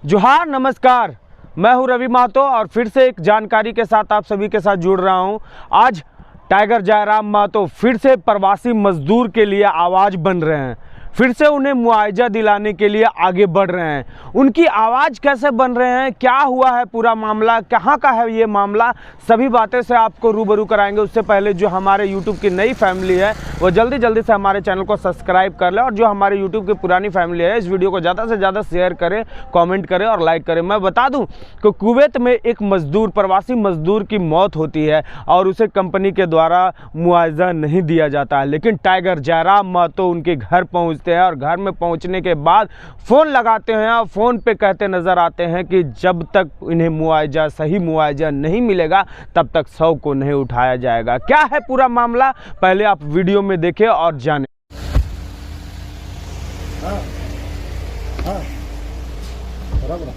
जोहार, नमस्कार। मैं हूं रवि महतो और फिर से एक जानकारी के साथ आप सभी के साथ जुड़ रहा हूं। आज टाइगर जयराम महतो फिर से प्रवासी मजदूर के लिए आवाज़ बन रहे हैं, फिर से उन्हें मुआवजा दिलाने के लिए आगे बढ़ रहे हैं। उनकी आवाज़ कैसे बन रहे हैं, क्या हुआ है, पूरा मामला कहाँ का है, ये मामला सभी बातें से आपको रूबरू कराएंगे। उससे पहले जो हमारे यूट्यूब की नई फैमिली है वो जल्दी से हमारे चैनल को सब्सक्राइब कर ले, और जो हमारे यूट्यूब की पुरानी फैमिली है इस वीडियो को ज़्यादा से ज़्यादा शेयर करें, कमेंट करें और लाइक करें। मैं बता दूं कि कुवैत में एक मजदूर, प्रवासी मजदूर की मौत होती है और उसे कंपनी के द्वारा मुआवजा नहीं दिया जाता है, लेकिन टाइगर जयराम महतो उनके घर पहुंचते हैं और घर में पहुंचने के बाद फ़ोन लगाते हैं और फ़ोन पे कहते नज़र आते हैं कि जब तक इन्हें मुआवजा, सही मुआवजा नहीं मिलेगा तब तक शव को नहीं उठाया जाएगा। क्या है पूरा मामला, पहले आप वीडियो में देखें और जानें। बराबर।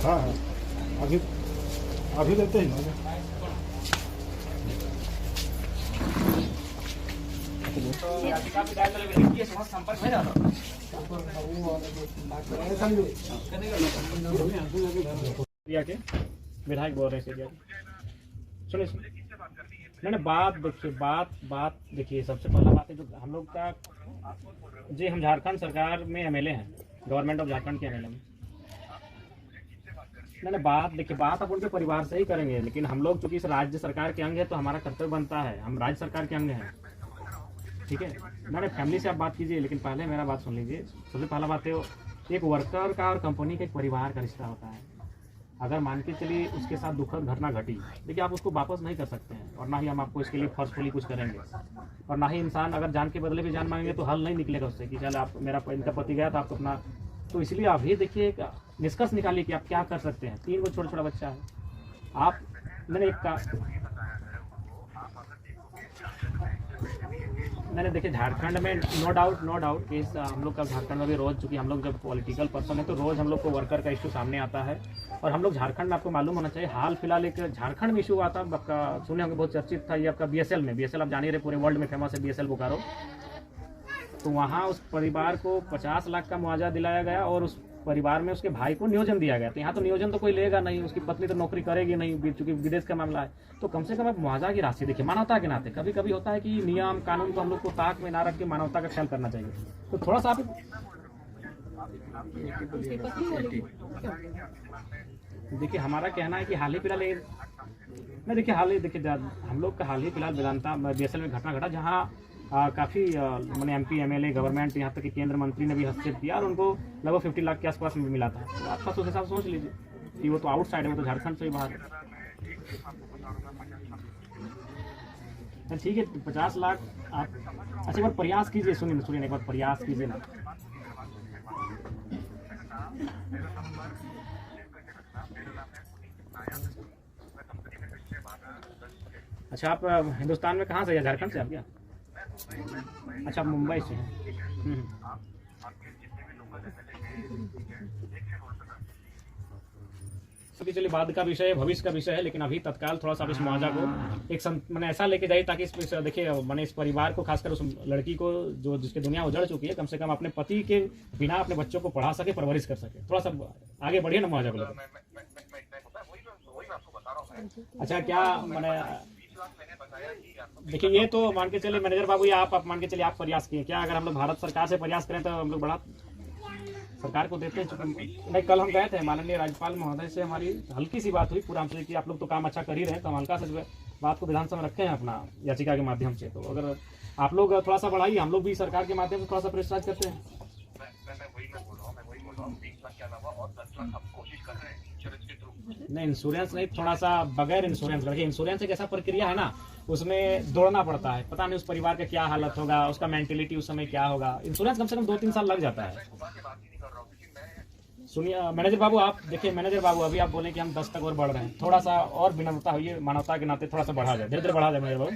हाँ, अभी देते हैं। विधायक बोल रहे हैं। सुनिए मैंने बात देखिए सबसे पहला बात है जो हम लोग का जी, हम झारखंड सरकार में एमएलए हैं, गवर्नमेंट ऑफ झारखंड के एमएलए में। मैंने बात आप उनके परिवार से ही करेंगे, लेकिन हम लोग चूंकि इस राज्य सरकार के अंग है तो हमारा कर्तव्य बनता है, हम राज्य सरकार के अंग हैं, ठीक है। मैंने फैमिली से आप बात कीजिए, लेकिन पहले मेरा बात सुन लीजिए। सबसे पहला बात है एक वर्कर का और कंपनी के एक परिवार का रिश्ता होता है। अगर मान के चलिए उसके साथ दुखद घटना घटी, देखिए आप उसको वापस नहीं कर सकते हैं, और ना ही हम आपको इसके लिए फोर्सफुली कुछ करेंगे, और ना ही इंसान अगर जान के बदले भी जान मांगेंगे तो हल नहीं निकलेगा उससे कि चल आप इनका पति गया तो आपको अपना। तो इसलिए आप ही देखिए एक निष्कर्ष निकालिए कि आप क्या कर सकते हैं। 3 छोटा बच्चा है आप। मैंने देखिए झारखंड में नो डाउट कि हम लोग का झारखंड में भी रोज़, चूँकि हम लोग जब पॉलिटिकल पर्सन है तो रोज़ हम लोग को वर्कर का इशू सामने आता है। और हम लोग झारखंड में, आपको मालूम होना चाहिए, हाल फिलहाल एक झारखंड में इशू हुआ था आपका, सुने होंगे, बहुत चर्चित था ये आपका बीएसएल में। बीएसएल आप जान ही रहे, पूरे वर्ल्ड में फेमस है बीएसएल बोकारो। तो वहाँ उस परिवार को 50 लाख का मुआवजा दिलाया गया और उस परिवार में उसके भाई को नियोजन दिया गया। तो यहाँ तो नियोजन तो कोई लेगा नहीं, उसकी पत्नी तो नौकरी करेगी नहीं, चूंकि विदेश का मामला है। तो कम से कम आप मुआवजा की राशि देखिए, मानवता के नाते। कभी कभी होता है कि नियम कानून को हम लोग को ताक में ना रख के मानवता का ख्याल करना चाहिए। तो थोड़ा सा आप देखिए, हमारा कहना है कि हाल ही फिलहाल हम लोग का हाल ही फिलहाल वेदांता बीएसएल में घटना घटा, जहाँ काफ़ी मैंने एमपी एमएलए गवर्नमेंट, यहाँ तक कि केंद्र मंत्री ने भी हस्तक्षेप किया और उनको लगभग 50 लाख के आसपास में मिला था। तो आप उस हिसाब से सोच लीजिए कि वो तो आउटसाइड है, वो तो झारखंड से ही बाहर है। ठीक है, 50 लाख आप अच्छा एक बार प्रयास कीजिए, सुनिए एक बार प्रयास कीजिए ना। अच्छा, आप हिंदुस्तान में कहाँ से, या झारखंड से आप क्या? अच्छा, मुंबई से हैं। चलिए बाद का विषय है, भविष्य का विषय है, लेकिन अभी तत्काल थोड़ा सा इस मुआवजा को एक मैंने ऐसा लेके जाइए ताकि देखिए मैंने इस परिवार को, खासकर उस लड़की को जो जिसकी दुनिया उजड़ चुकी है, कम से कम अपने पति के बिना अपने बच्चों को पढ़ा सके, परवरिश कर सके। थोड़ा सा आगे बढ़िए ना मुआवजा को लेकर। अच्छा, क्या मैंने देखिए, ये तो मान के चलिए मैनेजर बाबू, या आप मान के चलिए आप प्रयास किए क्या? अगर हम लोग भारत सरकार से प्रयास करें तो हम लोग बड़ा सरकार को देते हैं। नहीं, कल हम गए थे माननीय राज्यपाल महोदय से, हमारी हल्की सी बात हुई पूरा हमसे कि आप लोग तो काम अच्छा कर ही रहे हैं, तो हम हल्का से बात को विधानसभा में रखे हैं अपना याचिका के माध्यम से। तो अगर आप लोग थोड़ा सा बढ़ाइए, हम लोग भी सरकार के माध्यम से थोड़ा सा प्रेशराइज करते हैं। नहीं, इंश्योरेंस नहीं, थोड़ा सा बगैर इंश्योरेंस करके। इंश्योरेंस एक ऐसा प्रक्रिया है ना, उसमें दौड़ना पड़ता है, पता नहीं उस परिवार का क्या हालत होगा, उसका मेंटेलिटी उस समय क्या होगा। इंश्योरेंस कम से कम 2-3 साल लग जाता है। सुनिए मैनेजर बाबू, आप देखिए मैनेजर बाबू, अभी आप बोले कि हम 10 तक और बढ़ रहे हैं, थोड़ा सा और विनम्रता हुई, मानवता के नाते थोड़ा सा बढ़ा जाए, धीरे धीरे बढ़ा जाए मैनेजर बाबू।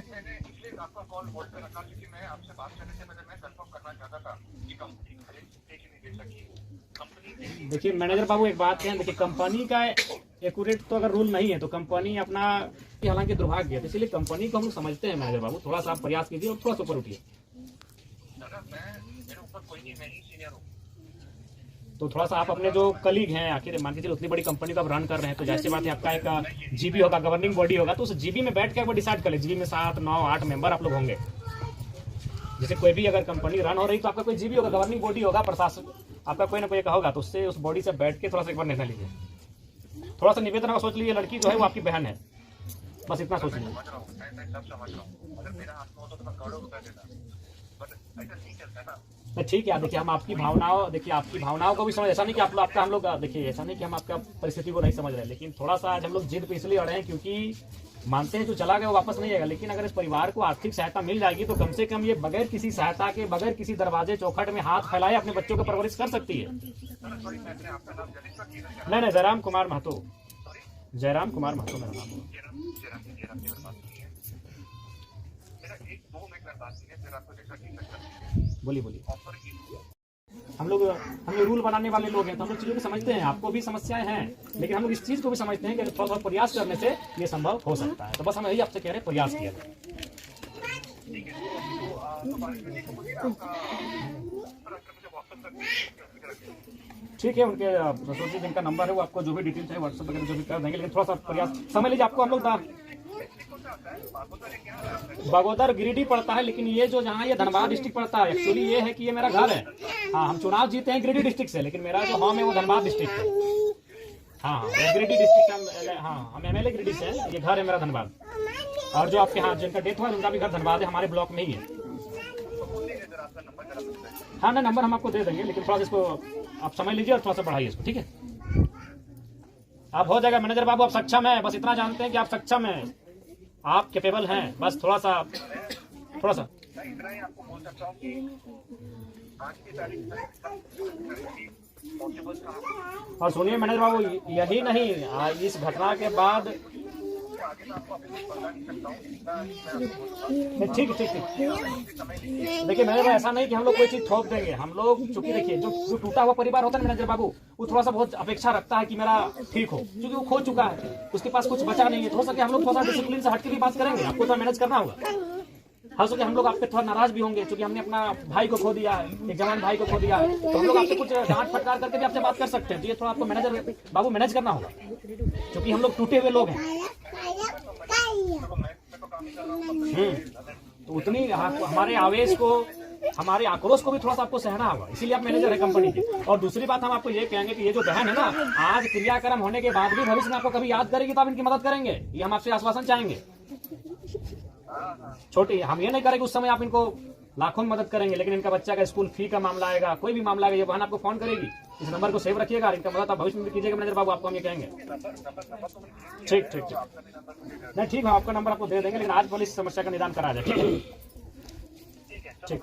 देखिए मैनेजर बाबू, एक बात है, देखिए कंपनी का एक्यूरेट तो अगर रूल नहीं है तो कंपनी अपना, हालांकि दुर्भाग्य है, इसलिए कंपनी को हम लोग समझते हैं मैनेजर बाबू। थोड़ा सा आप प्रयास कीजिए और थोड़ा सा ऊपर उठिए। तो थोड़ा सा आप अपने जो कलीग हैं, आखिर मान के चलिए उतनी बड़ी कंपनी को आप रन कर रहे हैं, तो जाहिर सी बात है आपका एक जीबी होगा, गवर्निंग बॉडी होगा, तो उस जीबी में बैठ के वो डिसाइड कर ले। जीबी में 7, 9, 8 मेंबर आप लोग होंगे। जैसे कोई भी अगर कंपनी रन हो रही तो आपका कोई जीबी होगा, गवर्निंग बॉडी होगा, प्रशासन आपका कोई ना कोई होगा, तो उससे उस बॉडी से बैठ के थोड़ा सा एक बार निर्णय लीजिए। थोड़ा सा निवेदन सोच लीजिए, लड़की जो है वो आपकी बहन है, बस इतना सोच लीजिए। ठीक है, देखिए हम आपकी भावनाओं को भी समझ, ऐसा नहीं कि आपका हम लोग देखिए, ऐसा नहीं कि हम आपका परिस्थिति को नहीं समझ रहे, लेकिन थोड़ा सा आज हम लोग जिद पे इसलिए अड़े हैं क्योंकि मानते हैं जो चला गया वो वापस नहीं आएगा, लेकिन अगर इस परिवार को आर्थिक सहायता मिल जाएगी तो कम से कम ये बगैर किसी सहायता के, बगैर किसी दरवाजे चौखट में हाथ फैलाए अपने बच्चों को परवरिश कर सकती है। नहीं, जयराम कुमार महतो, जयराम कुमार महतो मेरा नाम है। बोलिए। हम लोग रूल बनाने वाले लोग हैं, तो हम लोग चीजों को समझते हैं, आपको भी समस्याएं हैं, लेकिन हम लोग इस चीज को भी समझते हैं कि थोड़ा प्रयास करने से ये संभव हो सकता है। तो बस हम यही आपसे कह रहे हैं, प्रयास किया जाए। ठीक है, उनके रसोई जी जिनका नंबर है वो आपको जो भी डिटेल्स है व्हाट्सएप वगैरह जो भी कर देंगे, लेकिन थोड़ा सा प्रयास समझ लीजिए। आपको हम लोग बगोदर गिरिडीह पड़ता है, लेकिन ये जो जहाँ ये धनबाद डिस्ट्रिक्ट पड़ता है, एक्चुअली ये है कि ये मेरा घर है। हाँ, हम चुनाव जीते हैं गिरिडीह डिस्ट्रिक्ट से, लेकिन मेरा जो होम है वो धनबाद डिस्ट्रिक्ट है। हाँ, गिरिडीह डिस्ट्रिक्ट, हाँ हम एमएलए गिरिडीह से हैं, ये घर है मेरा धनबाद। और जो आपके यहाँ जिनका डेथ हुआ है उनका भी घर धनबाद है, हमारे ब्लॉक में ही है। हाँ ना, नंबर हम आपको दे देंगे, लेकिन थोड़ा सा इसको आप समझ लीजिए और थोड़ा सा बढ़ाइए इसको, ठीक है? आप हो जाएगा मैनेजर बाबू, आप सक्षम है, बस इतना जानते हैं कि आप सक्षम हैं, आप कैपेबल हैं, बस थोड़ा सा और सुनिए मैनेजर बाबू, यही नहीं, इस घटना के बाद ठीक। देखिए मैनेजर बाबू, ऐसा नहीं कि हम लोग कोई चीज थोप देंगे। हम लोग चूंकि देखिए जो टूटा हुआ परिवार होता है मैनेजर बाबू, वो थोड़ा सा बहुत अपेक्षा रखता है कि मेरा ठीक हो, क्योंकि वो खो चुका है, उसके पास कुछ बचा नहीं है। हो सके हम लोग थोड़ा सा डिसिप्लिन से हटके भी बात करेंगे, आपको थोड़ा मैनेज करना होगा। हो सके हम लोग आप पे थोड़ा नाराज भी होंगे, क्योंकि हमने अपना भाई को खो दिया है, एक जवान भाई को खो दिया है, तो हम लोग आपसे कुछ डांट फटकार करके भी आपसे बात कर सकते हैं। तो ये थोड़ा आपको मैनेजर बाबू मैनेज करना होगा, क्योंकि हम लोग टूटे हुए लोग हैं। तो उतनी हमारे आवेश को, हमारे आक्रोश को भी थोड़ा सा आपको सहना होगा, इसीलिए आप मैनेजर है कंपनी के। और दूसरी बात हम आपको ये कहेंगे कि ये जो बहन है ना, आज क्रियाक्रम होने के बाद भी भविष्य में आपको कभी याद करेगी तो आप इनकी मदद करेंगे, ये हम आपसे आश्वासन चाहेंगे। छोटी, हम ये नहीं करेंगे उस समय आप इनको लाखों में मदद करेंगे, लेकिन इनका बच्चा का स्कूल फी का मामला आएगा, कोई भी मामला आएगा, ये बहन आपको फोन करेगी, इस नंबर को सेव रखिएगा, इनका मदद आप भविष्य में भी कीजिएगा मैनेजर बाबू, आपको हम ये कहेंगे। ठीक नहीं, ठीक है, आपका नंबर आपको दे देंगे, लेकिन आज पुलिस समस्या का निदान करा जाए, ठीक है? ठीक।